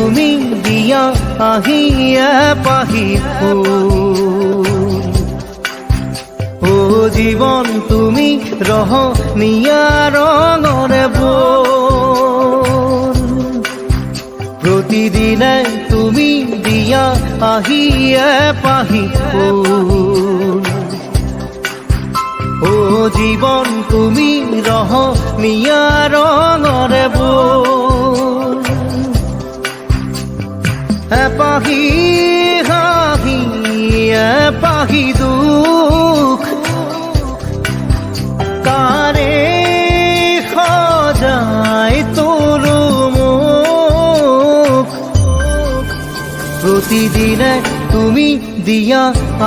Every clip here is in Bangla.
তুমি দিয়া আহিয়া পাহি ফুল। ও জীৱন তুমি ৰহনীয়া ৰঙৰে বোল। প্ৰতিদিনে তুমি দিয়া আহিয়া পাহি ফুল। ও জীৱন তুমি ৰহনীয়া ৰঙৰে বোল। এপাহি হাঁহি এপাহি দুখ কাৰে সজাই তোলো মোক। প্ৰতিদিনে তুমি দিয়া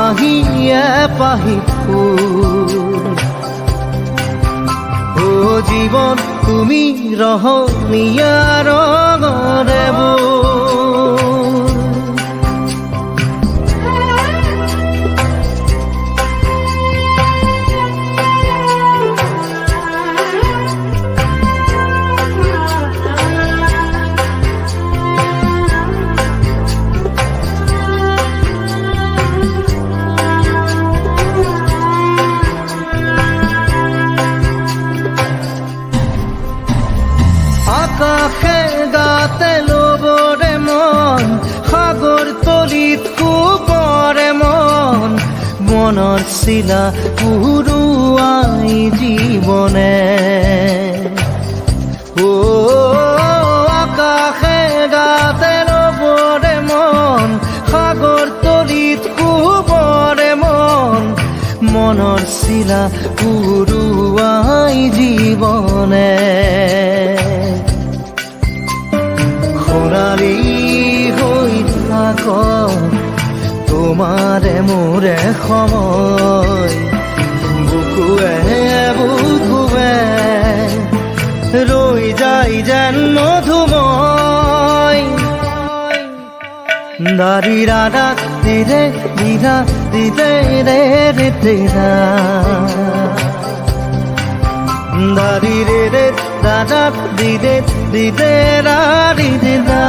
আহিয়া পাহি ফুল। ও জীৱন তুমি ৰহনীয়া ৰঙৰে বোল। আকাশে গাতে লবৰে মন, সাগৰ তলিত শুবৰে মন। মনৰ চিলা উৰুৱাই জীৱনে। ও আকাশে গাতে লবৰে মন, সাগৰ তলিত শুবৰে মন। মনৰ চিলা উৰুৱাই জীৱনে। সোণালী হৈ থাক তোমাৰে মোৰে সময়। বুকুৱে বুকুৱে ৰৈ যায় যেন মধুময়। দাৰি ৰাধা দিৰে দিৰা দিদে ৰে ৰে তেৰা। দারি রে রে দাদা দিদে দিদে রা দিদে দা।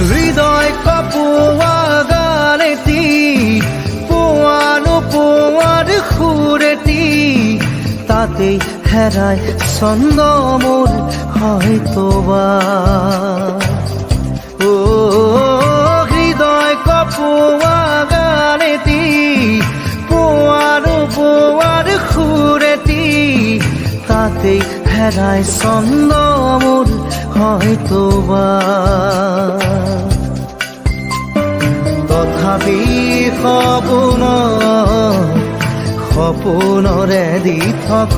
হৃদয় কপোৱা গানেতি পোৱানো পোৱাৰ সুৰেতি। তাতেই হেৰাই ছন্দ মোৰ হয়তোবা। ও হৃদয় কপোৱা গানেতি পোৱানো পোৱাৰ সুৰেতি। তাতেই হেৰাই ছন্দ মোৰ হয়তোবা। তথাপি সপোনৰে দি থক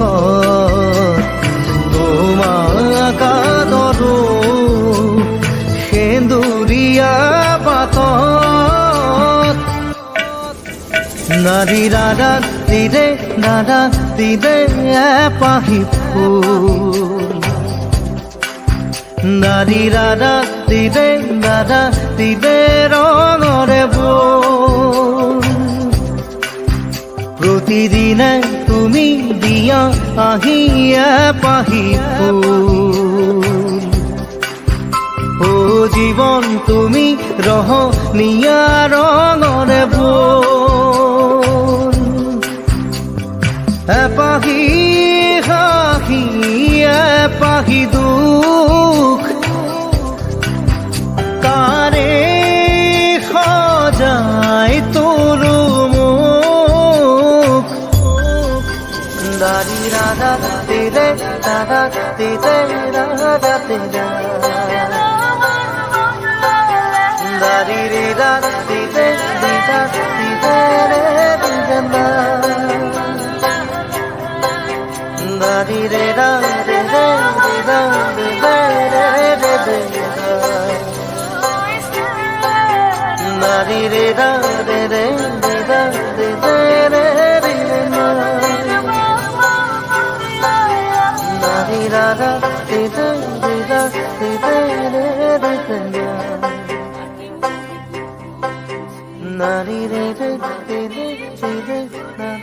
তোমাক আদৰো সেন্দুৰীয়া পাতত। নাৰী দাদা দিদে দাদা দিদে এপাহি ফুল। নাৰী দাদা দিদে দাদা দিদে ৰঙৰে বোল। প্ৰতিদিনে তুমি দিয়া আহিয়া পাহি ফুল। ও জীৱন তুমি ৰহনীয়া ৰঙৰে বোল। এপাহি হাঁহি এপাহি দুখ কাৰে সজাই তোলো মোক। দাৰি ৰাধা দিদে দাদা দিদে ৰাধা দিদা। রি রে রা রে রে রে রা রে রে রে রে রে না না রি রা রা রে রে রে রা রে রে রে রে রে না রি রে রে রে রে রে না